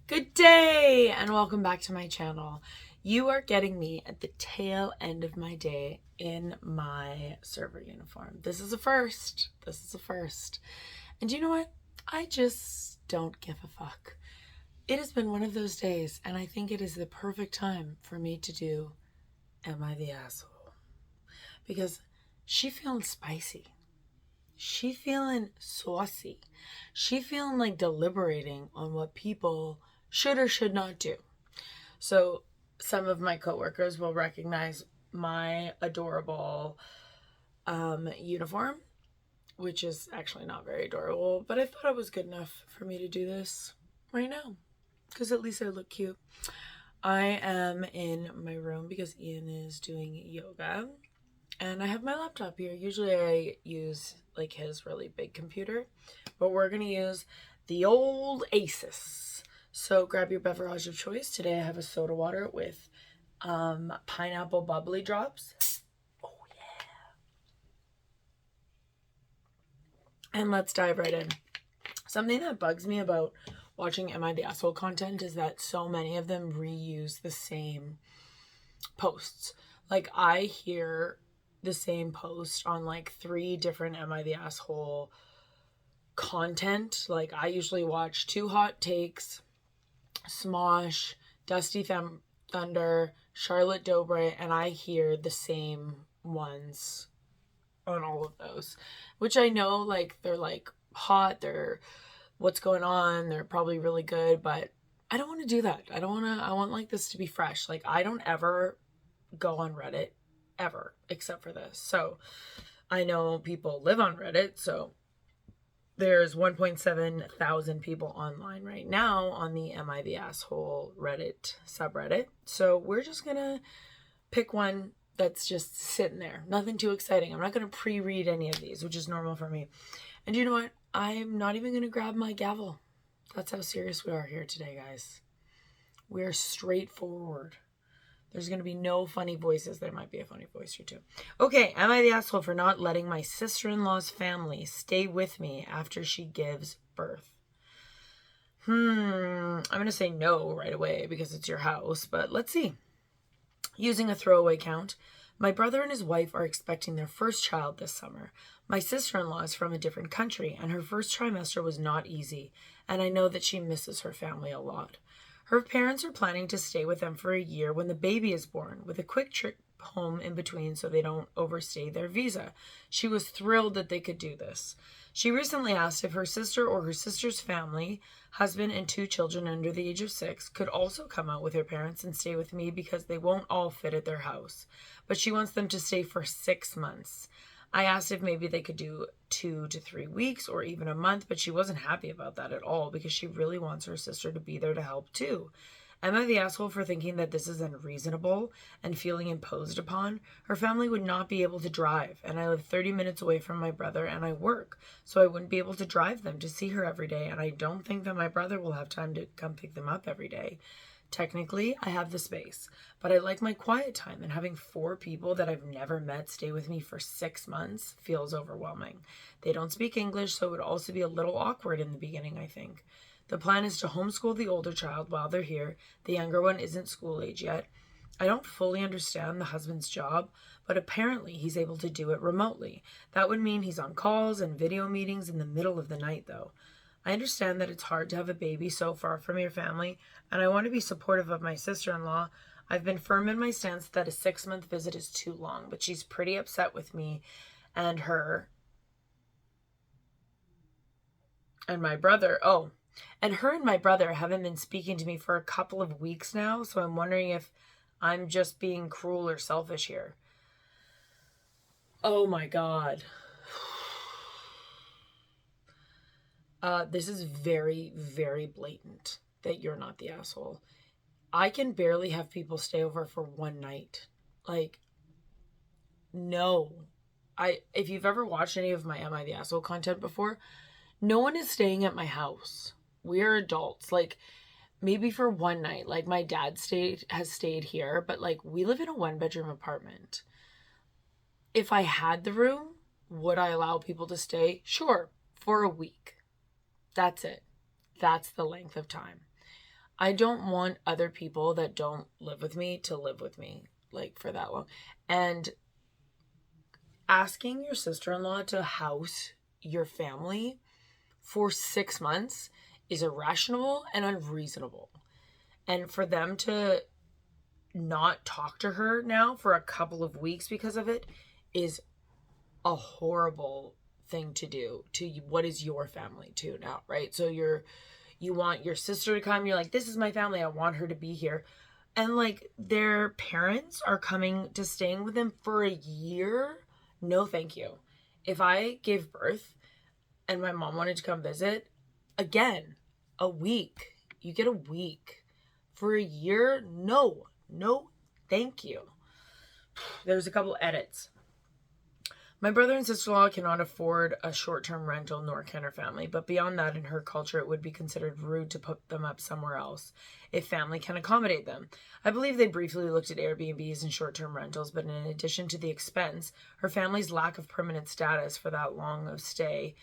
Good day and welcome back to my channel. You are getting me at the tail end of my day in my server uniform. This is a first. And you know what? I just don't give a fuck. It has been one of those days and I think it is the perfect time for me to do Am I the Asshole? Because she feeling spicy. She feeling saucy. She feeling like deliberating on what people should or should not do. So some of my coworkers will recognize my adorable uniform, which is actually not very adorable, but I thought it was good enough for me to do this right now because at least I look cute. I am in my room because Ian is doing yoga and I have my laptop here. Usually I use like his really big computer, but we're going to use the old Asus. So grab your beverage of choice. Today I have a soda water with pineapple bubbly drops. Oh yeah. And let's dive right in. Something that bugs me about watching Am I the Asshole content is that so many of them reuse the same posts. Like I hear the same post on like 3 different Am I the Asshole content. Like I usually watch Two Hot Takes, Smosh, Dusty Thunder, Charlotte Dobre, and I hear the same ones on all of those, which I know like they're like hot, they're what's going on, they're probably really good, but I don't want to do that. I want like this to be fresh. Like I don't ever go on Reddit ever except for this. So I know people live on Reddit, so there's 1.7 thousand people online right now on the Am I the Asshole Reddit subreddit. So we're just gonna pick one that's just sitting there. Nothing too exciting. I'm not gonna pre-read any of these, which is normal for me. And you know what? I'm not even gonna grab my gavel. That's how serious we are here today, guys. We're straightforward. There's going to be no funny voices. There might be a funny voice or two. Okay, am I the asshole for not letting my sister-in-law's family stay with me after she gives birth? I'm going to say no right away because it's your house, but let's see. Using a throwaway count, my brother and his wife are expecting their first child this summer. My sister-in-law is from a different country, and her first trimester was not easy, and I know that she misses her family a lot. Her parents are planning to stay with them for a year when the baby is born, with a quick trip home in between so they don't overstay their visa. She was thrilled that they could do this. She recently asked if her sister or her sister's family, husband and 2 children under the age of 6, could also come out with her parents and stay with me because they won't all fit at their house. But she wants them to stay for 6 months. I asked if maybe they could do 2 to 3 weeks or even a month, but she wasn't happy about that at all because she really wants her sister to be there to help too. Am I the asshole for thinking that this is unreasonable and feeling imposed upon? Her family would not be able to drive, and I live 30 minutes away from my brother and I work, so I wouldn't be able to drive them to see her every day, and I don't think that my brother will have time to come pick them up every day. Technically, I have the space, but I like my quiet time, and having 4 people that I've never met stay with me for 6 months feels overwhelming. They don't speak English, so it would also be a little awkward in the beginning, I think. The plan is to homeschool the older child while they're here. The younger one isn't school age yet. I don't fully understand the husband's job, but apparently he's able to do it remotely. That would mean he's on calls and video meetings in the middle of the night, though. I understand that it's hard to have a baby so far from your family, and I want to be supportive of my sister-in-law. I've been firm in my stance that a 6-month visit is too long, but she's pretty upset with me and her and my brother. And her and my brother haven't been speaking to me for a couple of weeks now, so I'm wondering if I'm just being cruel or selfish here. Oh my God. This is very, very blatant that you're not the asshole. I can barely have people stay over for one night. Like, no. If you've ever watched any of my Am I the Asshole content before, no one is staying at my house. We're adults. Like, maybe for one night. Like, my dad has stayed here, but like, we live in a 1-bedroom apartment. If I had the room, would I allow people to stay? Sure, for a week. That's it. That's the length of time. I don't want other people that don't live with me to live with me like for that long. And asking your sister-in-law to house your family for 6 months is irrational and unreasonable. And for them to not talk to her now for a couple of weeks because of it is a horrible thing to do to what is your family too now, right? So you want your sister to come, you're like, this is my family, I want her to be here. And like their parents are coming to staying with them for a year. No, thank you. If I gave birth and my mom wanted to come visit, again, a week. You get a week. For a year, no, thank you. There's a couple edits. My brother and sister-in-law cannot afford a short-term rental, nor can her family. But beyond that, in her culture, it would be considered rude to put them up somewhere else if family can accommodate them. I believe they briefly looked at Airbnbs and short-term rentals, but in addition to the expense, her family's lack of permanent status for that long of stay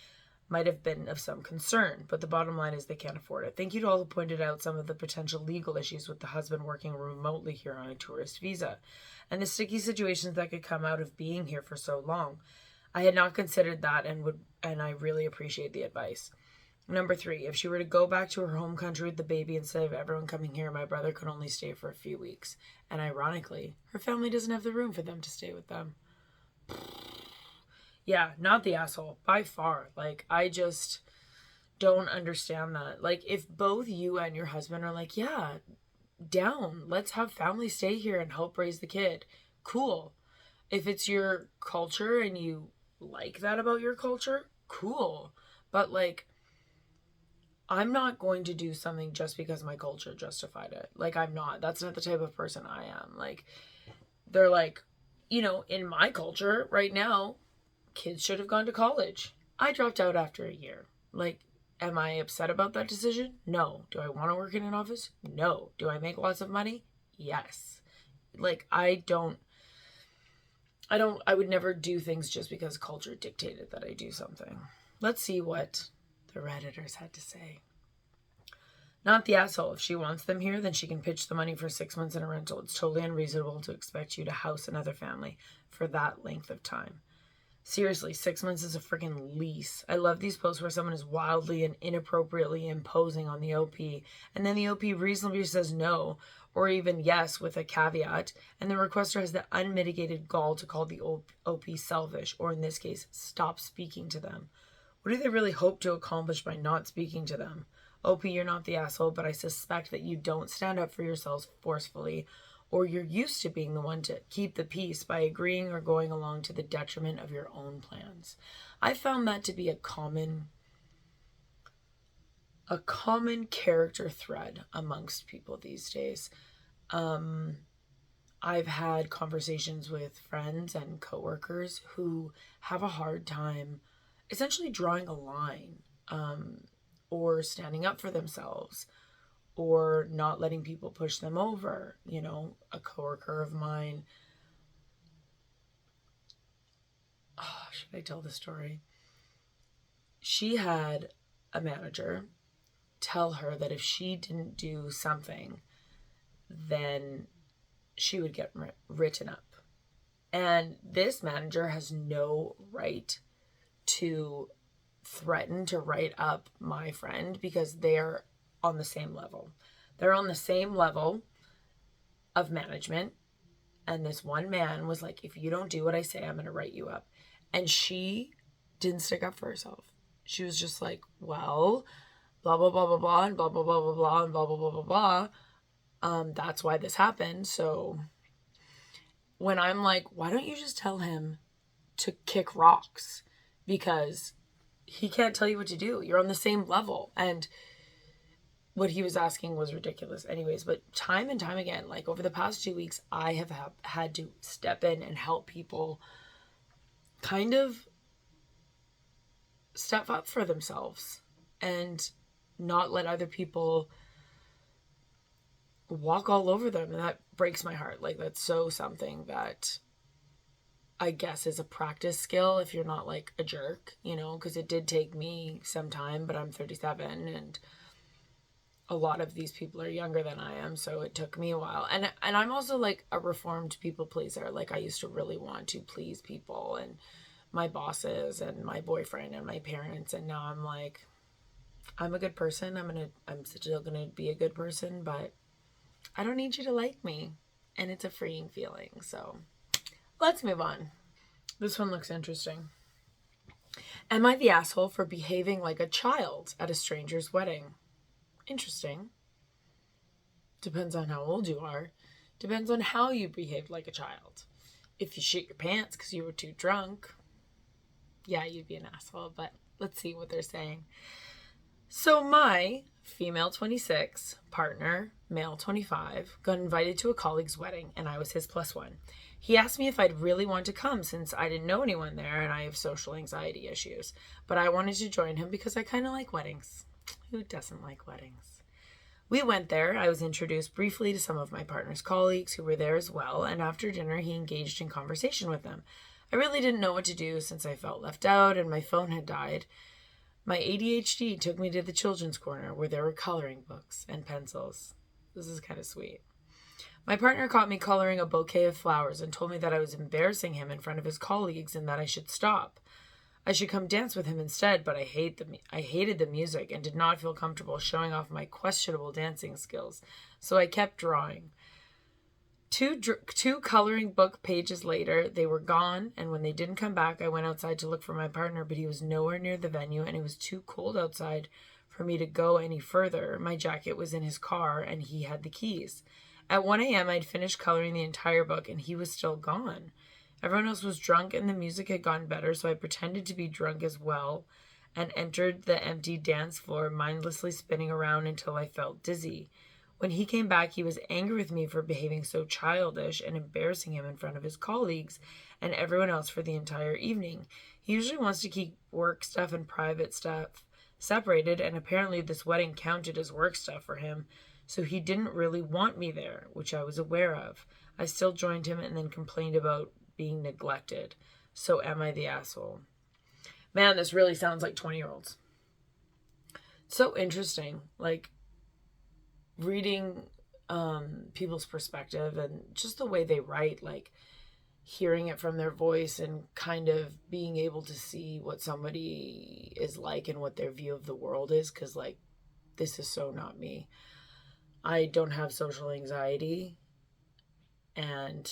might have been of some concern, but the bottom line is they can't afford it. Thank you to all who pointed out some of the potential legal issues with the husband working remotely here on a tourist visa, and the sticky situations that could come out of being here for so long. I had not considered that and I really appreciate the advice. Number 3, if she were to go back to her home country with the baby instead of everyone coming here, my brother could only stay for a few weeks. And ironically, her family doesn't have the room for them to stay with them. Yeah, not the asshole, by far. Like, I just don't understand that. Like, if both you and your husband are like, yeah, down, let's have family stay here and help raise the kid, cool. If it's your culture and you like that about your culture, cool. But, like, I'm not going to do something just because my culture justified it. Like, I'm not. That's not the type of person I am. Like, they're like, you know, in my culture right now, kids should have gone to college. I dropped out after a year. Like, am I upset about that decision? No. Do I want to work in an office? No. Do I make lots of money? Yes. Like, I would never do things just because culture dictated that I do something. Let's see what the Redditors had to say. Not the asshole. If she wants them here, then she can pitch the money for 6 months in a rental. It's totally unreasonable to expect you to house another family for that length of time. Seriously, 6 months is a freaking lease. I love these posts where someone is wildly and inappropriately imposing on the OP, and then the OP reasonably says no, or even yes with a caveat, and the requester has the unmitigated gall to call the OP selfish, or in this case, stop speaking to them. What do they really hope to accomplish by not speaking to them? OP, you're not the asshole, but I suspect that you don't stand up for yourselves forcefully, or you're used to being the one to keep the peace by agreeing or going along to the detriment of your own plans. I found that to be a common character thread amongst people these days. I've had conversations with friends and coworkers who have a hard time essentially drawing a line, or standing up for themselves, or not letting people push them over. You know, a coworker of mine, should I tell the story? She had a manager tell her that if she didn't do something, then she would get written up. And this manager has no right to threaten to write up my friend because they're on the same level. They're on the same level of management. And this one man was like, if you don't do what I say, I'm going to write you up. And she didn't stick up for herself. She was just like, well, blah, blah, blah, blah, blah, and blah, blah, blah, blah, blah, and blah, blah, blah, blah, blah. That's why this happened. So when I'm like, why don't you just tell him to kick rocks? Because he can't tell you what to do. You're on the same level. And what he was asking was ridiculous anyways. But time and time again, like over the past 2 weeks, I have had to step in and help people kind of step up for themselves and not let other people walk all over them. And that breaks my heart. Like, that's so something that I guess is a practice skill if you're not like a jerk, you know, because it did take me some time, but I'm 37 and a lot of these people are younger than I am, so it took me a while. And I'm also like a reformed people pleaser. Like I used to really want to please people and my bosses and my boyfriend and my parents, and now I'm like, I'm a good person. I'm still gonna be a good person, but I don't need you to like me. And it's a freeing feeling. So let's move on. This one looks interesting. Am I the asshole for behaving like a child at a stranger's wedding? Interesting. Depends on how old you are. Depends on how you behaved like a child. If you shit your pants because you were too drunk, yeah, you'd be an asshole. But let's see what they're saying. So my female 26 partner, male 25, got invited to a colleague's wedding, and I was his +1. He asked me if I'd really want to come since I didn't know anyone there and I have social anxiety issues. But I wanted to join him because I kind of like weddings. Who doesn't like weddings? We went there. I was introduced briefly to some of my partner's colleagues who were there as well, and after dinner he engaged in conversation with them. I really didn't know what to do since I felt left out and my phone had died. My ADHD took me to the children's corner where there were coloring books and pencils. This is kind of sweet. My partner caught me coloring a bouquet of flowers and told me that I was embarrassing him in front of his colleagues and that I should stop. I should come dance with him instead, but I hated the music and did not feel comfortable showing off my questionable dancing skills, so I kept drawing. Two coloring book pages later, they were gone, and when they didn't come back, I went outside to look for my partner, but he was nowhere near the venue, and it was too cold outside for me to go any further. My jacket was in his car, and he had the keys. At 1 a.m., I'd finished coloring the entire book, and he was still gone. Everyone else was drunk, and the music had gotten better, so I pretended to be drunk as well and entered the empty dance floor, mindlessly spinning around until I felt dizzy. When he came back, he was angry with me for behaving so childish and embarrassing him in front of his colleagues and everyone else for the entire evening. He usually wants to keep work stuff and private stuff separated, and apparently this wedding counted as work stuff for him, so he didn't really want me there, which I was aware of. I still joined him and then complained about being neglected. So am I the asshole? Man, this really sounds like 20-year-olds. So interesting. Like, reading people's perspective and just the way they write, like hearing it from their voice and kind of being able to see what somebody is like and what their view of the world is, because like this is so not me. I don't have social anxiety and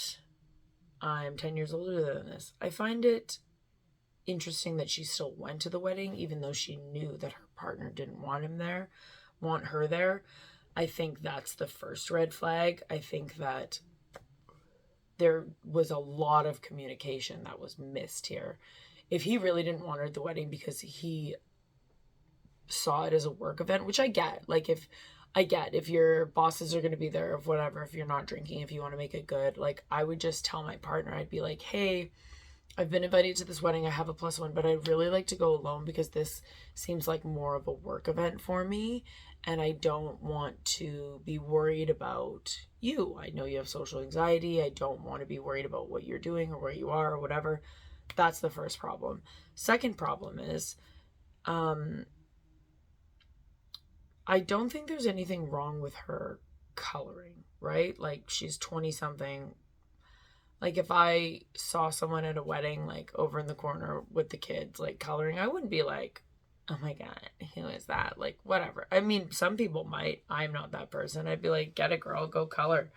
I'm 10 years older than this. I find it interesting that she still went to the wedding even though she knew that her partner didn't want her there. I think that's the first red flag. I think that there was a lot of communication that was missed here. If he really didn't want her at the wedding because he saw it as a work event, which I get. Like, if your bosses are going to be there, or whatever, if you're not drinking, if you want to make it good, like, I would just tell my partner, I'd be like, hey, I've been invited to this wedding. I have a +1, but I'd really like to go alone because this seems like more of a work event for me. And I don't want to be worried about you. I know you have social anxiety. I don't want to be worried about what you're doing or where you are or whatever. That's the first problem. Second problem is, I don't think there's anything wrong with her coloring, right? Like, she's 20 something. Like, if I saw someone at a wedding, like over in the corner with the kids, like coloring, I wouldn't be like, oh my God, who is that? Like, whatever. I mean, some people might. I'm not that person. I'd be like, get it, girl, go color.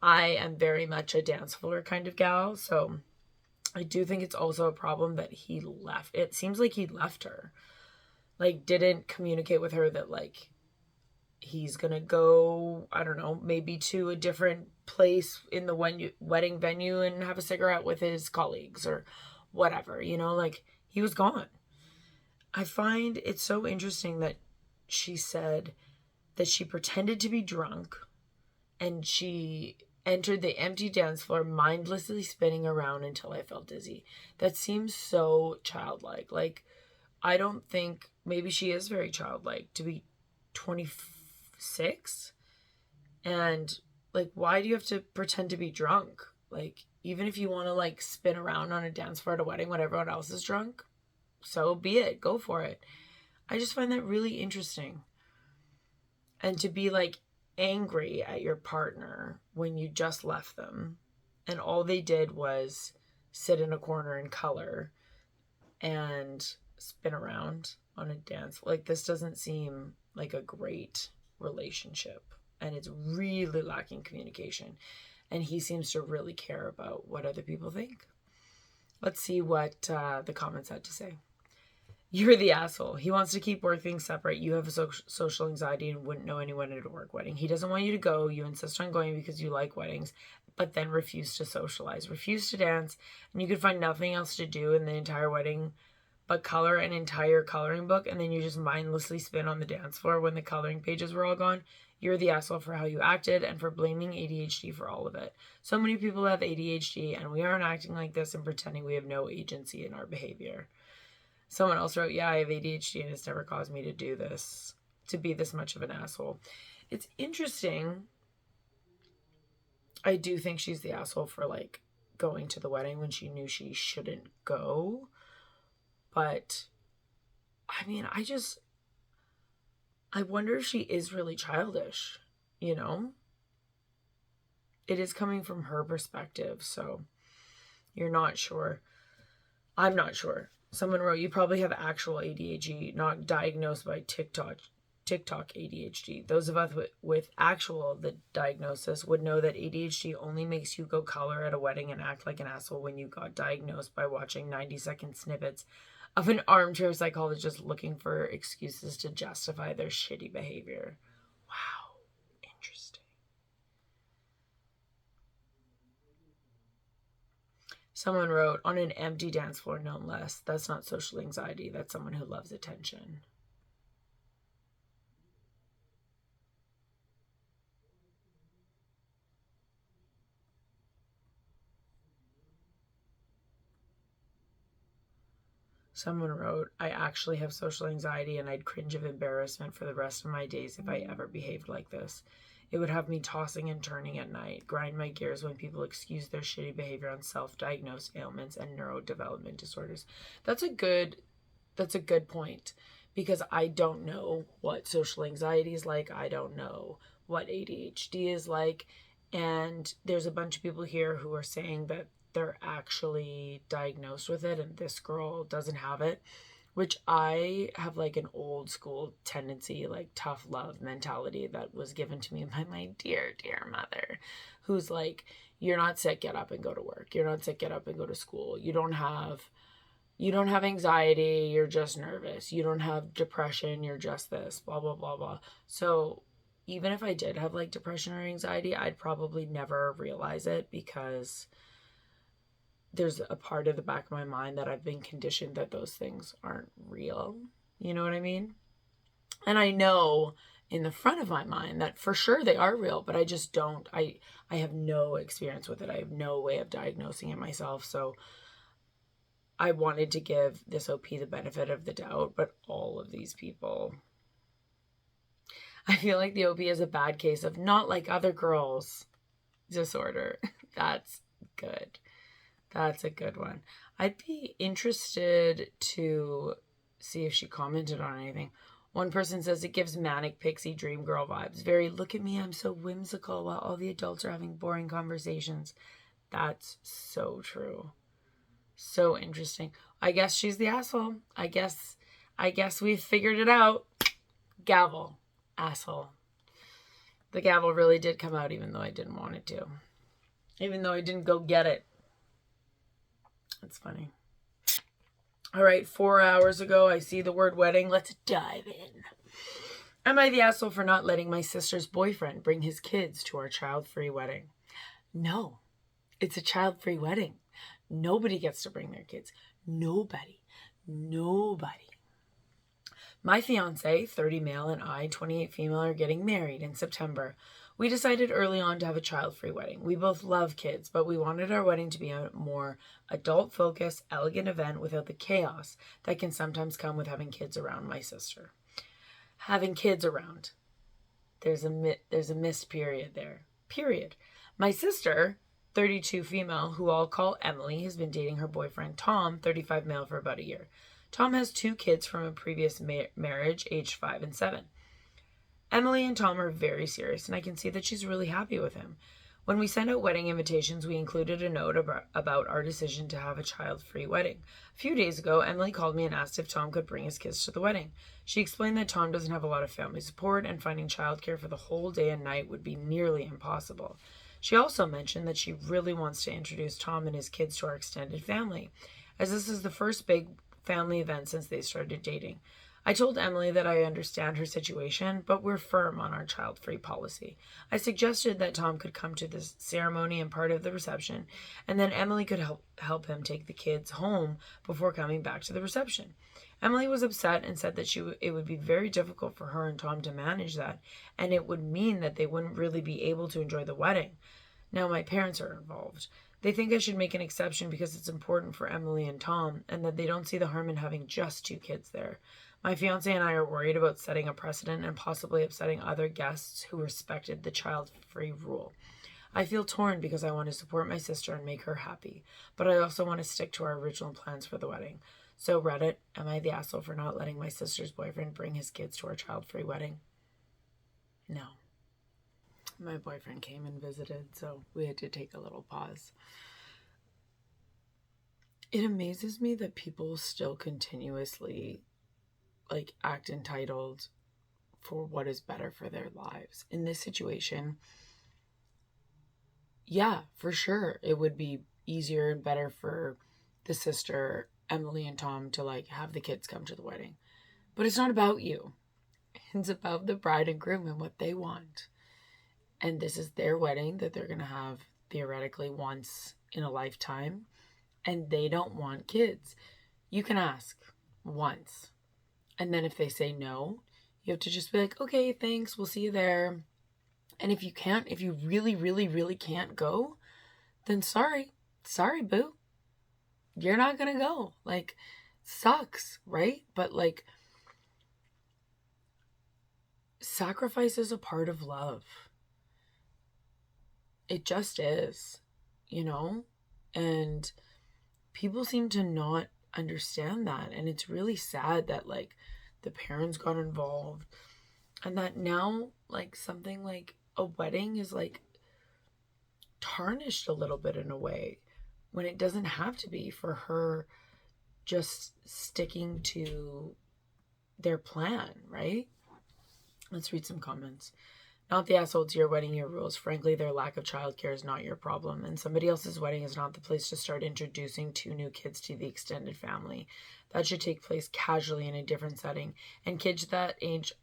I am very much a dance floor kind of gal. So I do think it's also a problem that he left. It seems like he left her. Like, didn't communicate with her that, like, he's going to go, I don't know, maybe to a different place in the wedding venue and have a cigarette with his colleagues or whatever, you know, like, he was gone. I find it so interesting that she said that she pretended to be drunk and she entered the empty dance floor mindlessly spinning around until I felt dizzy. That seems so childlike. Like, I don't think, maybe she is very childlike to be 26. And like, why do you have to pretend to be drunk? Like, even if you want to like spin around on a dance floor at a wedding when everyone else is drunk, so be it. Go for it. I just find that really interesting. And to be like angry at your partner when you just left them and all they did was sit in a corner and color and spin around on a dance. Like, this doesn't seem like a great relationship, and it's really lacking communication. And he seems to really care about what other people think. Let's see what the comments had to say. You're the asshole. He wants to keep work things separate. You have a social anxiety and wouldn't know anyone at a work wedding. He doesn't want you to go. You insist on going because you like weddings, but then refuse to socialize, refuse to dance, and you could find nothing else to do in the entire wedding but color an entire coloring book, and then you just mindlessly spin on the dance floor when the coloring pages were all gone. You're the asshole for how you acted and for blaming ADHD for all of it. So many people have ADHD, and we aren't acting like this and pretending we have no agency in our behavior. Someone else wrote, yeah, I have ADHD and it's never caused me to do this, to be this much of an asshole. It's interesting. I do think she's the asshole for like going to the wedding when she knew she shouldn't go. But I mean, I wonder if she is really childish, you know? It is coming from her perspective, so you're not sure. I'm not sure. Someone wrote, you probably have actual ADHD, not diagnosed by TikTok ADHD. Those of us with the diagnosis would know that ADHD only makes you go color at a wedding and act like an asshole when you got diagnosed by watching 90-second snippets of an armchair psychologist looking for excuses to justify their shitty behavior. Wow. Interesting. Someone wrote, on an empty dance floor, no less. That's not social anxiety. That's someone who loves attention. Someone wrote, I actually have social anxiety and I'd cringe of embarrassment for the rest of my days if I ever behaved like this. It would have me tossing and turning at night, grind my gears when people excuse their shitty behavior on self-diagnosed ailments and neurodevelopment disorders. That's a good point, because I don't know what social anxiety is like. I don't know what ADHD is like. And there's a bunch of people here who are saying that they're actually diagnosed with it and this girl doesn't have it, which I have like an old school tendency, like tough love mentality that was given to me by my dear, dear mother, who's like, you're not sick, get up and go to work. You're not sick, get up and go to school. You don't have anxiety, you're just nervous. You don't have depression, you're just this, blah, blah, blah, blah. So even if I did have like depression or anxiety, I'd probably never realize it because there's a part of the back of my mind that I've been conditioned that those things aren't real. You know what I mean? And I know in the front of my mind that for sure they are real, but I just don't, I have no experience with it. I have no way of diagnosing it myself. So I wanted to give this OP the benefit of the doubt, but all of these people, I feel like the OP is a bad case of not like other girls disorder. That's good. That's a good one. I'd be interested to see if she commented on anything. One person says it gives manic pixie dream girl vibes. Very, look at me, I'm so whimsical while all the adults are having boring conversations. That's so true. So interesting. I guess she's the asshole. I guess we've figured it out. Gavel. Asshole. The gavel really did come out even though I didn't want it to. Even though I didn't go get it. That's funny. All right, 4 hours ago, I see the word wedding. Let's dive in. Am I the asshole for not letting my sister's boyfriend bring his kids to our child-free wedding? No, it's a child-free wedding. Nobody gets to bring their kids. Nobody. My fiance, 30 male, and I, 28 female, are getting married in September. We decided early on to have a child-free wedding. We both love kids, but we wanted our wedding to be a more adult-focused, elegant event without the chaos that can sometimes come with having kids around my sister. Having kids around. There's a missed period there. Period. My sister, 32 female, who I'll call Emily, has been dating her boyfriend Tom, 35 male, for about a year. Tom has 2 kids from a previous marriage, aged 5 and 7. Emily and Tom are very serious, and I can see that she's really happy with him. When we sent out wedding invitations, we included a note about our decision to have a child-free wedding. A few days ago, Emily called me and asked if Tom could bring his kids to the wedding. She explained that Tom doesn't have a lot of family support, and finding childcare for the whole day and night would be nearly impossible. She also mentioned that she really wants to introduce Tom and his kids to our extended family, as this is the first big family event since they started dating. I told Emily that I understand her situation, but we're firm on our child-free policy. I suggested that Tom could come to the ceremony and part of the reception, and then Emily could help him take the kids home before coming back to the reception. Emily was upset and said that it would be very difficult for her and Tom to manage that, and it would mean that they wouldn't really be able to enjoy the wedding. Now my parents are involved. They think I should make an exception because it's important for Emily and Tom, and that they don't see the harm in having just 2 kids there. My fiancé and I are worried about setting a precedent and possibly upsetting other guests who respected the child-free rule. I feel torn because I want to support my sister and make her happy, but I also want to stick to our original plans for the wedding. So Reddit, am I the asshole for not letting my sister's boyfriend bring his kids to our child-free wedding? No. My boyfriend came and visited, so we had to take a little pause. It amazes me that people still continuously act entitled for what is better for their lives. In this situation, yeah, for sure, it would be easier and better for the sister, Emily and Tom, to have the kids come to the wedding. But it's not about you. It's about the bride and groom and what they want. And this is their wedding that they're going to have theoretically once in a lifetime. And they don't want kids. You can ask once. And then if they say no, you have to just be like, okay, thanks, we'll see you there. And if you really, really, really can't go, then sorry, boo. You're not going to go. Sucks, right? But sacrifice is a part of love. It just is, and people seem to not understand that, and it's really sad that the parents got involved, and that now something like a wedding is tarnished a little bit in a way when it doesn't have to be, for her just sticking to their plan, right? Let's read some comments. Not the asshole to your wedding, your rules. Frankly, their lack of childcare is not your problem, and somebody else's wedding is not the place to start introducing 2 new kids to the extended family. That should take place casually in a different setting, and kids that age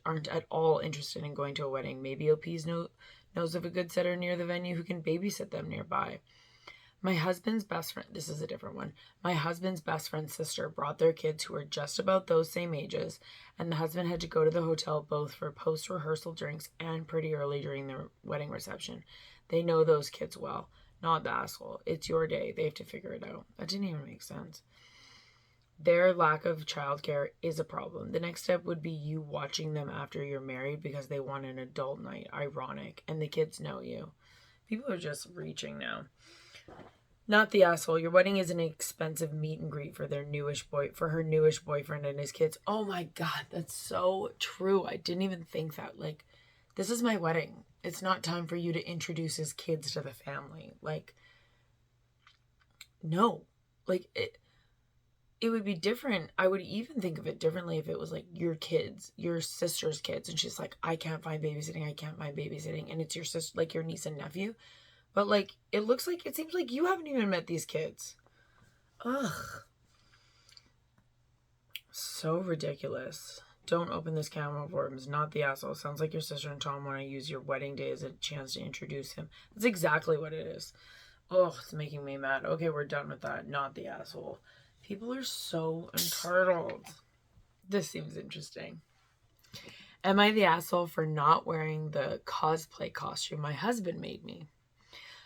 aren't at all interested in going to a wedding. Maybe OPs knows of a good sitter near the venue who can babysit them nearby. My husband's best friend, this is a different one. My husband's best friend's sister brought their kids who were just about those same ages, and the husband had to go to the hotel both for post-rehearsal drinks and pretty early during the wedding reception. They know those kids well. Not the asshole. It's your day. They have to figure it out. That didn't even make sense. Their lack of childcare is a problem. The next step would be you watching them after you're married because they want an adult night. Ironic. And the kids know you. People are just reaching now. Not the asshole. Your wedding is an expensive meet and greet for her newish boyfriend and his kids. Oh my God, that's so true. I didn't even think that. This is my wedding. It's not time for you to introduce his kids to the family. No. It would be different. I would even think of it differently if it was your kids, your sister's kids, and she's like, I can't find babysitting, and it's your sister, your niece and nephew. But it seems like you haven't even met these kids. Ugh. So ridiculous. Don't open this can of worms. Not the asshole. Sounds like your sister and Tom want to use your wedding day as a chance to introduce him. That's exactly what it is. Oh, it's making me mad. Okay, we're done with that. Not the asshole. People are so entitled. This seems interesting. Am I the asshole for not wearing the cosplay costume my husband made me?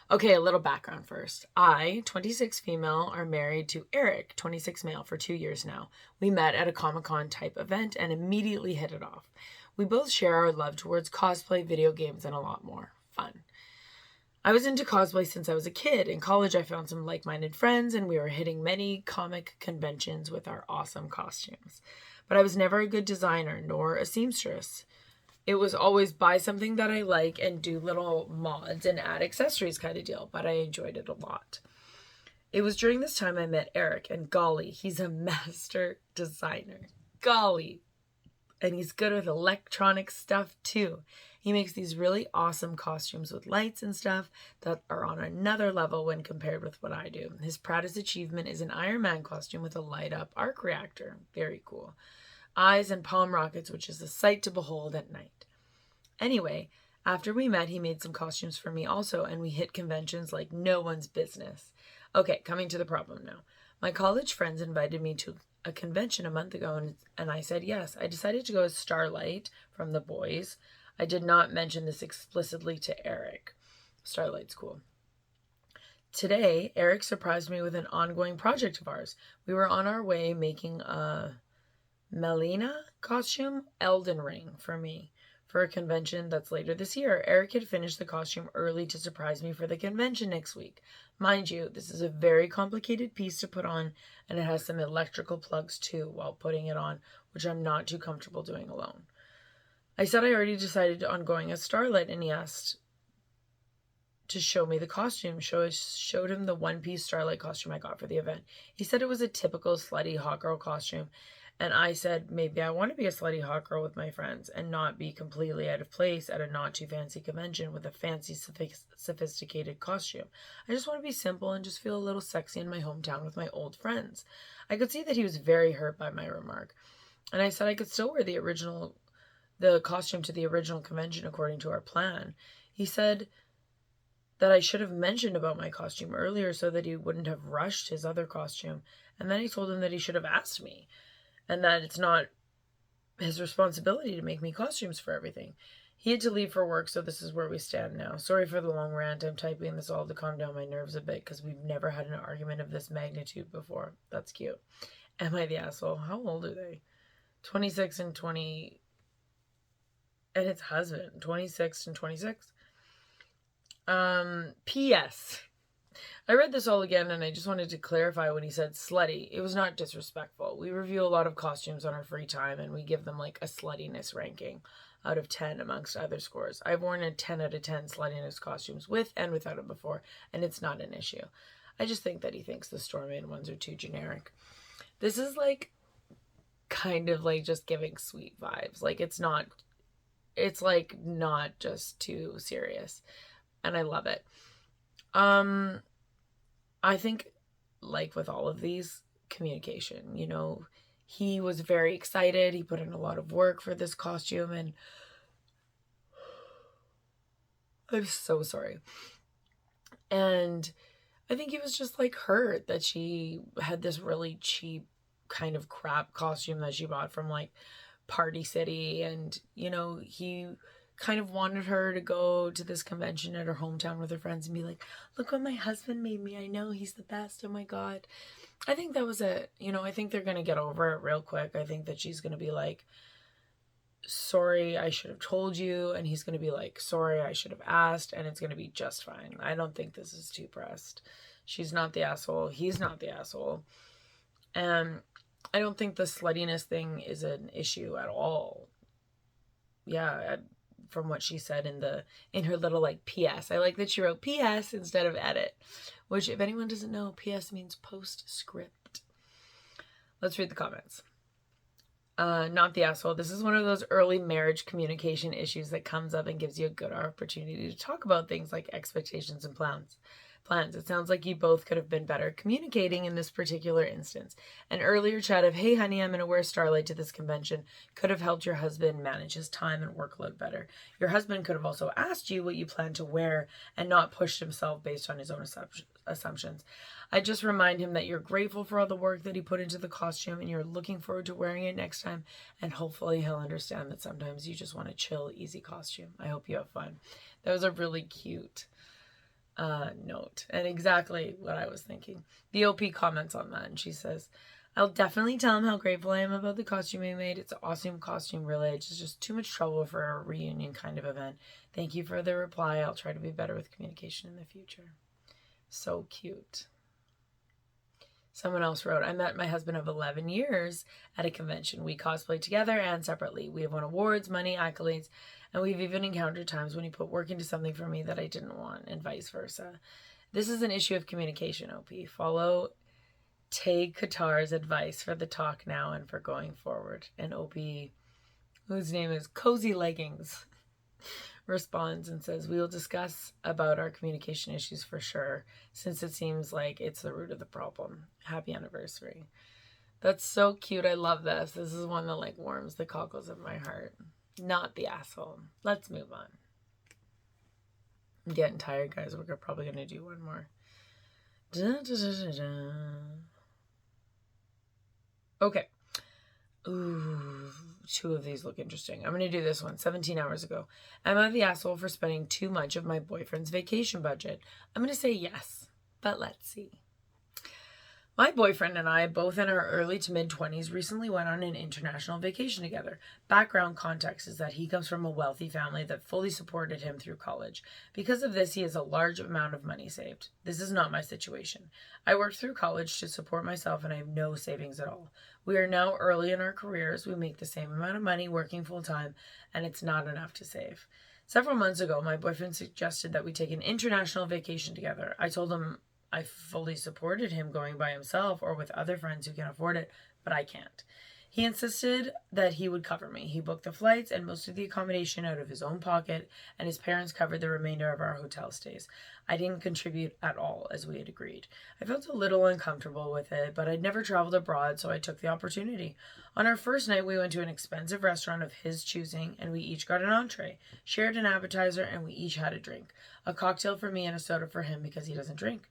Okay, a little background first. I, 26 female, are married to Eric, 26 male, for 2 years now. We met at a Comic-Con type event and immediately hit it off. We both share our love towards cosplay, video games, and a lot more. Fun. I was into cosplay since I was a kid. In college, I found some like-minded friends, and we were hitting many comic conventions with our awesome costumes. But I was never a good designer, nor a seamstress. it was always buy something that I like and do little mods and add accessories kind of deal, but I enjoyed it a lot. It was during this time I met Eric, and golly, he's a master designer. Golly. And he's good with electronic stuff too. He makes these really awesome costumes with lights and stuff that are on another level when compared with what I do. His proudest achievement is an Iron Man costume with a light up arc reactor. Very cool. Eyes and palm rockets, which is a sight to behold at night. Anyway, after we met, he made some costumes for me also, and we hit conventions like no one's business. Okay, coming to the problem now. My college friends invited me to a convention a month ago, and I said yes. I decided to go as Starlight from the boys. I did not mention this explicitly to Eric. Starlight's cool. Today, Eric surprised me with an ongoing project of ours. We were on our way making a Melina costume, Elden Ring, for me, for a convention that's later this year. Eric had finished the costume early to surprise me for the convention next week. Mind you, this is a very complicated piece to put on, and it has some electrical plugs too while putting it on, which I'm not too comfortable doing alone. I said I already decided on going as Starlight, and he asked to show me the costume. Showed him the one-piece Starlight costume I got for the event. He said it was a typical slutty hot girl costume, and I said maybe I want to be a slutty hot girl with my friends and not be completely out of place at a not too fancy convention with a fancy sophisticated costume. I just want to be simple and just feel a little sexy in my hometown with my old friends. I could see that he was very hurt by my remark, and I said I could still wear the costume to the original convention according to our plan. He said that I should have mentioned about my costume earlier so that he wouldn't have rushed his other costume, and then I told him that he should have asked me, and that it's not his responsibility to make me costumes for everything. He had to leave for work, so this is where we stand now. Sorry for the long rant. I'm typing this all to calm down my nerves a bit because we've never had an argument of this magnitude before. That's cute. Am I the asshole? How old are they? 26 and 20... And its husband, 26 and 26. P.S. I read this all again, and I just wanted to clarify when he said slutty. It was not disrespectful. We review a lot of costumes on our free time, and we give them like a sluttiness ranking out of 10 amongst other scores. I've worn a 10 out of 10 sluttiness costumes with and without it before, and it's not an issue. I just think that he thinks the Stormman ones are too generic. This is like kind of like just giving sweet vibes. Like it's like not just too serious, and I love it. I think like with all of these, communication, he was very excited. He put in a lot of work for this costume, and I'm so sorry. And I think he was just like hurt that she had this really cheap kind of crap costume that she bought from like Party City, and he kind of wanted her to go to this convention at her hometown with her friends and be like, look what my husband made me, I know he's the best, oh my god. I think that was it. I think they're gonna get over it real quick. I think that she's gonna be like, sorry, I should have told you, and he's gonna be like, sorry, I should have asked, and it's gonna be just fine. I don't think this is too pressed. She's not the asshole, he's not the asshole, and I don't think the sluttiness thing is an issue at all. Yeah, from what she said in her little like PS. I like that she wrote PS instead of edit, which if anyone doesn't know, PS means postscript. Let's read the comments. Not the asshole. This is one of those early marriage communication issues that comes up and gives you a good opportunity to talk about things like expectations and plans. It sounds like you both could have been better communicating in this particular instance. An earlier chat of, hey honey, I'm going to wear Starlight to this convention could have helped your husband manage his time and workload better. Your husband could have also asked you what you plan to wear and not pushed himself based on his own assumptions. I just remind him that you're grateful for all the work that he put into the costume and you're looking forward to wearing it next time, and hopefully he'll understand that sometimes you just want a chill, easy costume. I hope you have fun. That was a really cute note, and exactly what I was thinking. The OP comments on that, and she says, I'll definitely tell him how grateful I am about the costume he made. It's an awesome costume, really. It's just too much trouble for a reunion kind of event. Thank you for the reply. I'll try to be better with communication in the future. So cute. Someone else wrote, I met my husband of 11 years at a convention. We cosplayed together and separately. We have won awards, money, accolades, and we've even encountered times when he put work into something for me that I didn't want, and vice versa. This is an issue of communication, OP. Follow Tay Qatar's advice for the talk now and for going forward. And OP, whose name is Cozy Leggings, responds and says, we will discuss about our communication issues for sure, since it seems like it's the root of the problem. Happy anniversary. That's so cute. I love this. This is one that like warms the cockles of my heart. Not the asshole. Let's move on. I'm getting tired, guys. We're probably going to do one more. Okay. Ooh, two of these look interesting. I'm going to do this one. 17 hours ago. Am I the asshole for spending too much of my boyfriend's vacation budget? I'm going to say yes, but let's see. My boyfriend and I, both in our early to mid-20s, recently went on an international vacation together. Background context is that he comes from a wealthy family that fully supported him through college. Because of this, he has a large amount of money saved. This is not my situation. I worked through college to support myself and I have no savings at all. We are now early in our careers. We make the same amount of money working full-time, and it's not enough to save. Several months ago, my boyfriend suggested that we take an international vacation together. I told him I fully supported him going by himself or with other friends who can afford it, but I can't. He insisted that he would cover me. He booked the flights and most of the accommodation out of his own pocket, and his parents covered the remainder of our hotel stays. I didn't contribute at all, as we had agreed. I felt a little uncomfortable with it, but I'd never traveled abroad, so I took the opportunity. On our first night, we went to an expensive restaurant of his choosing, and we each got an entree, shared an appetizer, and we each had a drink. A cocktail for me and a soda for him because he doesn't drink.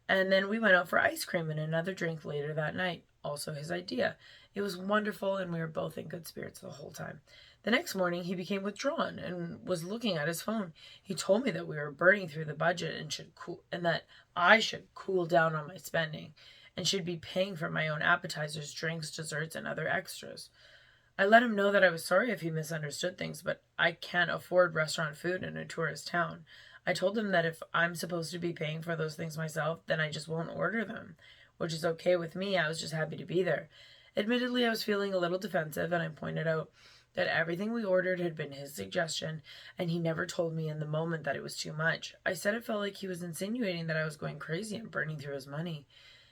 And then we went out for ice cream and another drink later that night. Also his idea. It was wonderful and we were both in good spirits the whole time. The next morning he became withdrawn and was looking at his phone. He told me that we were burning through the budget and that I should cool down on my spending and should be paying for my own appetizers, drinks, desserts, and other extras. I let him know that I was sorry if he misunderstood things, but I can't afford restaurant food in a tourist town. I told him that if I'm supposed to be paying for those things myself, then I just won't order them, which is okay with me. I was just happy to be there. Admittedly, I was feeling a little defensive, and I pointed out that everything we ordered had been his suggestion, and he never told me in the moment that it was too much. I said it felt like he was insinuating that I was going crazy and burning through his money.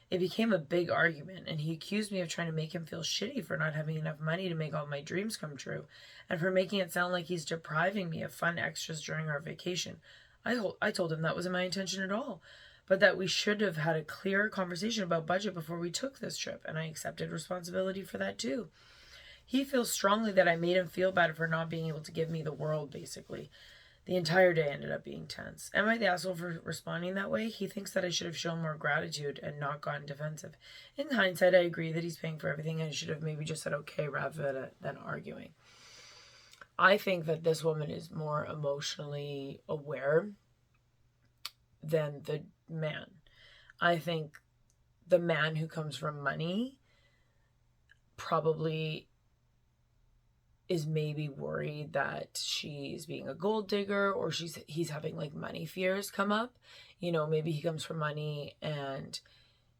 It became a big argument, and he accused me of trying to make him feel shitty for not having enough money to make all my dreams come true, and for making it sound like he's depriving me of fun extras during our vacation. I told him that wasn't my intention at all, but that we should have had a clear conversation about budget before we took this trip, and I accepted responsibility for that too. He feels strongly that I made him feel bad for not being able to give me the world, basically. The entire day ended up being tense. Am I the asshole for responding that way? He thinks that I should have shown more gratitude and not gotten defensive. In hindsight, I agree that he's paying for everything and I should have maybe just said okay rather than arguing. I think that this woman is more emotionally aware than the man. I think the man who comes from money probably is maybe worried that she's being a gold digger or he's having like money fears come up. You know, maybe he comes from money and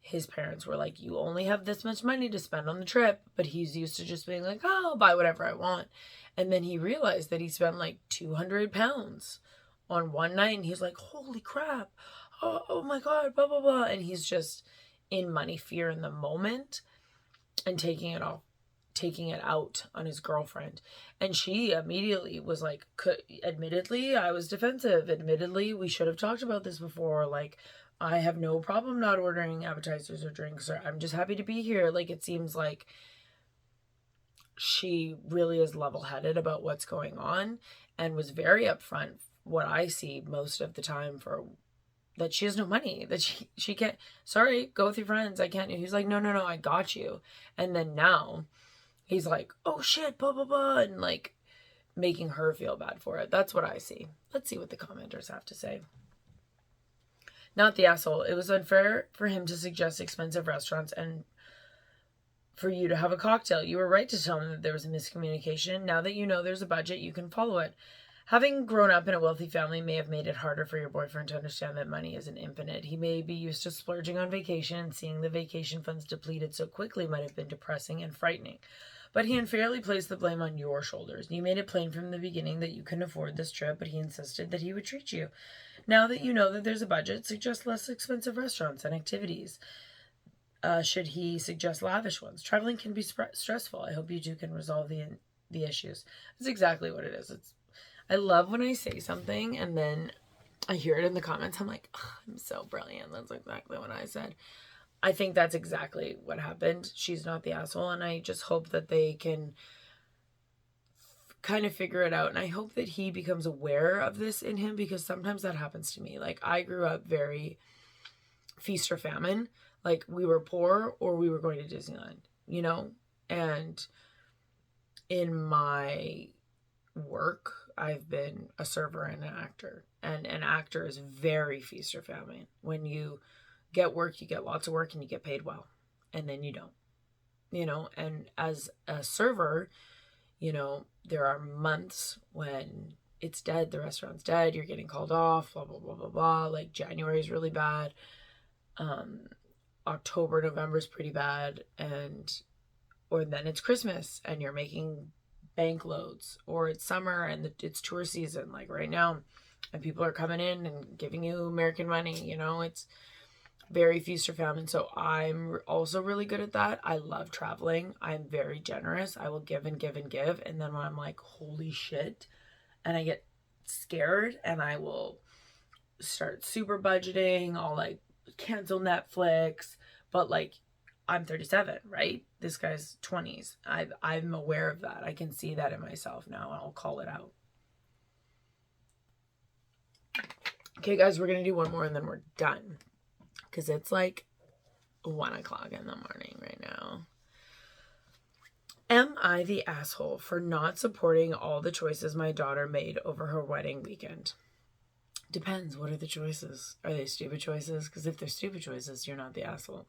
his parents were like, you only have this much money to spend on the trip, but he's used to just being like, oh, I'll buy whatever I want. And then he realized that he spent like 200 pounds on one night and he's like, holy crap, oh my God, blah, blah, blah. And he's just in money fear in the moment and taking it out on his girlfriend. And she immediately was like, admittedly, I was defensive. Admittedly, we should have talked about this before. Like, I have no problem not ordering appetizers or drinks, or I'm just happy to be here. Like, it seems like she really is level-headed about what's going on and was very upfront, what I see most of the time, for that she has no money, that she can't, sorry, go with your friends, I can't. He's like, no, I got you. And then now he's like, oh shit, blah, blah, blah, and like making her feel bad for it. That's what I see. Let's see what the commenters have to say. Not the asshole. It was unfair for him to suggest expensive restaurants and for you to have a cocktail. You were right to tell him that there was a miscommunication. Now that you know there's a budget, you can follow it. Having grown up in a wealthy family may have made it harder for your boyfriend to understand that money isn't infinite. He may be used to splurging on vacation, and seeing the vacation funds depleted so quickly might have been depressing and frightening. But he unfairly placed the blame on your shoulders. You made it plain from the beginning that you couldn't afford this trip, but he insisted that he would treat you. Now that you know that there's a budget, suggest less expensive restaurants and activities. Should he suggest lavish ones? Traveling can be stressful. I hope you two can resolve the issues. That's exactly what it is. I love when I say something and then I hear it in the comments. I'm like, oh, I'm so brilliant. That's exactly what I said. I think that's exactly what happened. She's not the asshole. And I just hope that they can kind of figure it out. And I hope that he becomes aware of this in him, because sometimes that happens to me. Like, I grew up very feast or famine. Like, we were poor or we were going to Disneyland, you know? And in my work, I've been a server and an actor. And an actor is very feast or famine. When you get work, you get lots of work and you get paid well. And then you don't, you know? And as a server, you know, there are months when it's dead, the restaurant's dead, you're getting called off, blah, blah, blah, blah, blah. Like, January is really bad. October, November is pretty bad. Or then it's Christmas and you're making bank loads, or it's summer and it's tour season, like right now, and people are coming in and giving you American money, you know, it's very feast or famine. So I'm also really good at that. I love traveling. I'm very generous. I will give and give and give. And then when I'm like, holy shit, and I get scared, and I will start super budgeting. I'll like cancel Netflix, but like, I'm 37, right? This guy's 20s. I'm aware of that. I can see that in myself now, and I'll call it out. Okay, guys, we're going to do one more and then we're done, because it's like 1 o'clock in the morning right now. Am I the asshole for not supporting all the choices my daughter made over her wedding weekend? Depends. What are the choices? Are they stupid choices? Because if they're stupid choices, you're not the asshole.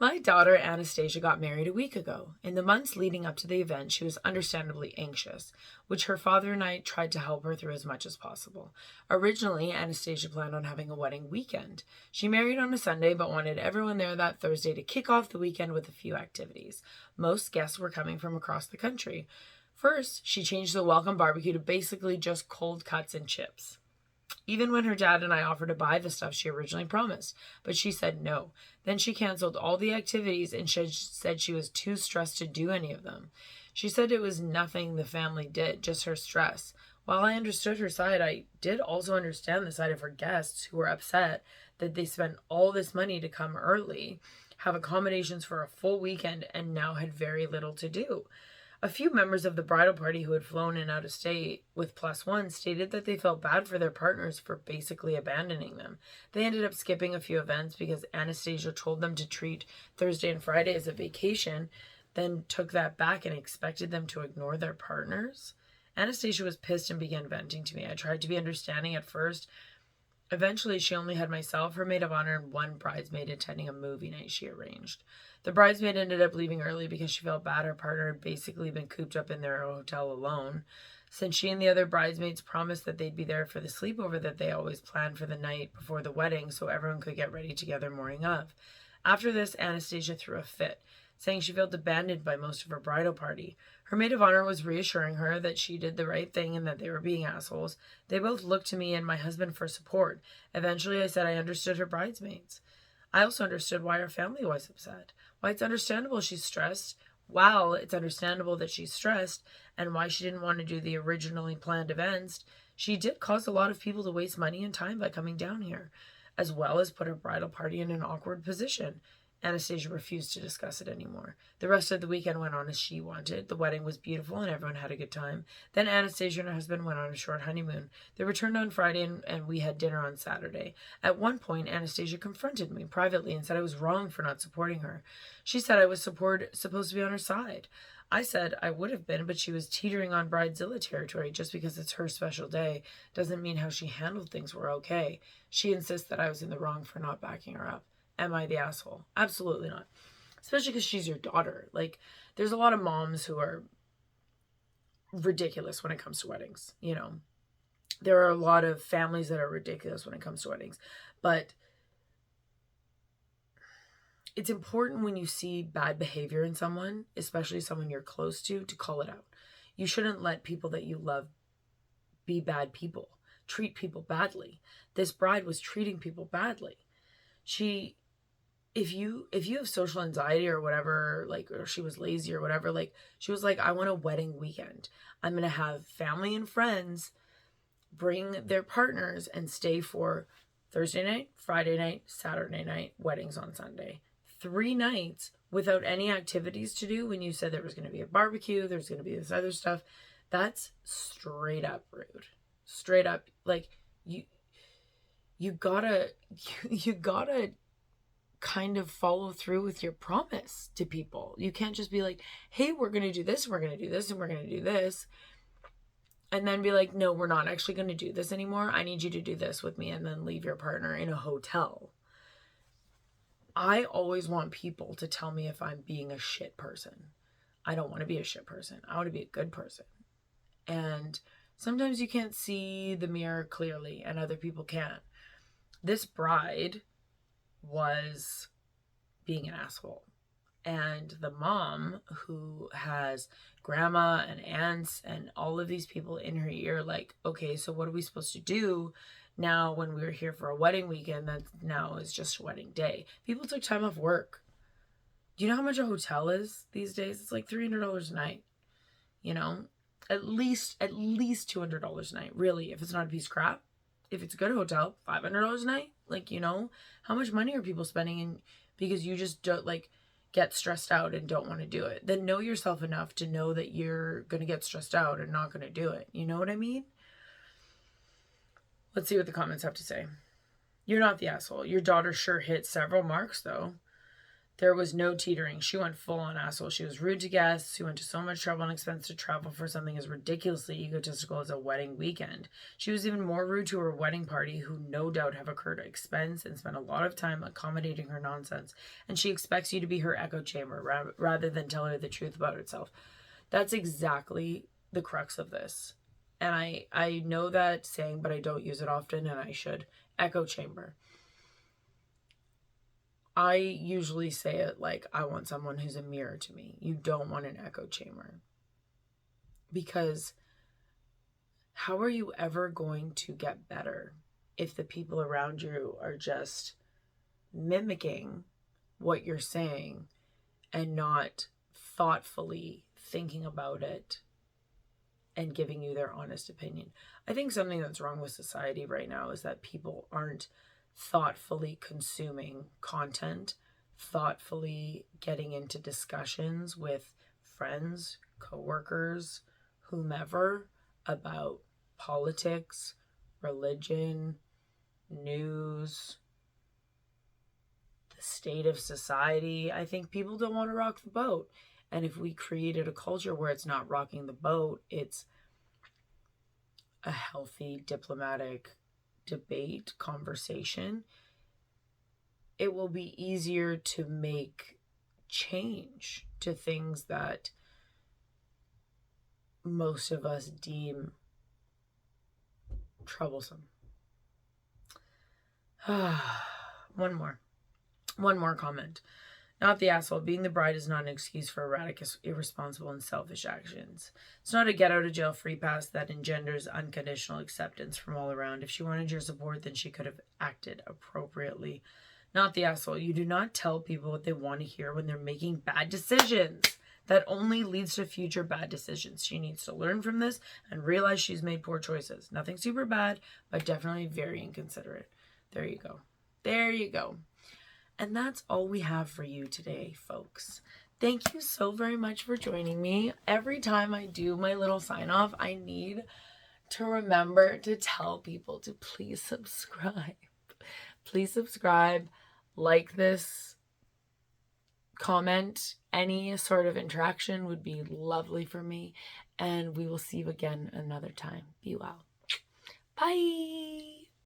My daughter Anastasia got married a week ago. In the months leading up to the event, she was understandably anxious, which her father and I tried to help her through as much as possible. Originally, Anastasia planned on having a wedding weekend. She married on a Sunday, but wanted everyone there that Thursday to kick off the weekend with a few activities. Most guests were coming from across the country. First, she changed the welcome barbecue to basically just cold cuts and chips, even when her dad and I offered to buy the stuff she originally promised, but she said no. Then she canceled all the activities and said she was too stressed to do any of them. She said it was nothing the family did, just her stress. While I understood her side, I did also understand the side of her guests who were upset that they spent all this money to come early, have accommodations for a full weekend, and now had very little to do. A few members of the bridal party who had flown in out of state with +1 stated that they felt bad for their partners for basically abandoning them. They ended up skipping a few events because Anastasia told them to treat Thursday and Friday as a vacation, then took that back and expected them to ignore their partners. Anastasia was pissed and began venting to me. I tried to be understanding at first. Eventually, she only had myself, her maid of honor, and one bridesmaid attending a movie night she arranged. The bridesmaid ended up leaving early because she felt bad her partner had basically been cooped up in their hotel alone. Since she and the other bridesmaids promised that they'd be there for the sleepover that they always planned for the night before the wedding so everyone could get ready together morning of. After this, Anastasia threw a fit, saying she felt abandoned by most of her bridal party. Her maid of honor was reassuring her that she did the right thing and that they were being assholes. They both looked to me and my husband for support. Eventually, I said I understood her bridesmaids. I also understood why her family was upset, why it's understandable she's stressed. Wow, it's understandable that she's stressed, and why she didn't want to do the originally planned events. She did cause a lot of people to waste money and time by coming down here, as well as put her bridal party in an awkward position. Anastasia refused to discuss it anymore. The rest of the weekend went on as she wanted. The wedding was beautiful and everyone had a good time. Then Anastasia and her husband went on a short honeymoon. They returned on Friday and we had dinner on Saturday. At one point, Anastasia confronted me privately and said I was wrong for not supporting her. She said I was supposed to be on her side. I said I would have been, but she was teetering on Bridezilla territory. Just because it's her special day doesn't mean how she handled things were okay. She insists that I was in the wrong for not backing her up. Am I the asshole? Absolutely not. Especially because she's your daughter. Like, there's a lot of moms who are ridiculous when it comes to weddings. You know, there are a lot of families that are ridiculous when it comes to weddings, but it's important when you see bad behavior in someone, especially someone you're close to call it out. You shouldn't let people that you love be bad people, treat people badly. This bride was treating people badly. If you have social anxiety or whatever, like, or she was lazy or whatever, like, she was like, I want a wedding weekend. I'm going to have family and friends bring their partners and stay for Thursday night, Friday night, Saturday night, weddings on Sunday. 3 nights without any activities to do when you said there was going to be a barbecue, there's going to be this other stuff. That's straight up rude. Straight up, like, you gotta kind of follow through with your promise to people. You can't just be like, hey, we're going to do this, we're going to do this, and we're going to do this. And then be like, no, we're not actually going to do this anymore. I need you to do this with me, and then leave your partner in a hotel. I always want people to tell me if I'm being a shit person. I don't want to be a shit person. I want to be a good person. And sometimes you can't see the mirror clearly, and other people can. This bride was being an asshole. And the mom, who has grandma and aunts and all of these people in her ear, like, okay, so what are we supposed to do now when we were here for a wedding weekend that now is just a wedding day? People took time off work. Do you know how much a hotel is these days? It's like $300 a night. You know, at least $200 a night. Really, if it's not a piece of crap. If it's a good hotel, $500 a night. Like, you know, how much money are people spending in because you just don't, like, get stressed out and don't want to do it? Then know yourself enough to know that you're going to get stressed out and not going to do it. You know what I mean? Let's see what the comments have to say. You're not the asshole. Your daughter sure hit several marks, though. There was no teetering. She went full on asshole. She was rude to guests. She went to so much trouble and expense to travel for something as ridiculously egotistical as a wedding weekend. She was even more rude to her wedding party, who no doubt have incurred expense and spent a lot of time accommodating her nonsense. And she expects you to be her echo chamber rather than tell her the truth about itself. That's exactly the crux of this. And I know that saying, but I don't use it often, and I should. Echo chamber. I usually say it like, I want someone who's a mirror to me. You don't want an echo chamber. Because how are you ever going to get better if the people around you are just mimicking what you're saying and not thoughtfully thinking about it and giving you their honest opinion? I think something that's wrong with society right now is that people aren't thoughtfully consuming content, thoughtfully getting into discussions with friends, coworkers, whomever, about politics, religion, news, the state of society. I think people don't want to rock the boat. And if we created a culture where it's not rocking the boat, it's a healthy, diplomatic debate, conversation, it will be easier to make change to things that most of us deem troublesome. One more comment. Not the asshole. Being the bride is not an excuse for erratic, irresponsible, and selfish actions. It's not a get-out-of-jail-free pass that engenders unconditional acceptance from all around. If she wanted your support, then she could have acted appropriately. Not the asshole. You do not tell people what they want to hear when they're making bad decisions. That only leads to future bad decisions. She needs to learn from this and realize she's made poor choices. Nothing super bad, but definitely very inconsiderate. There you go. There you go. And that's all we have for you today, folks. Thank you so very much for joining me. Every time I do my little sign off, I need to remember to tell people to please subscribe. Please subscribe, like this, comment. Any sort of interaction would be lovely for me. And we will see you again another time. Be well. Bye.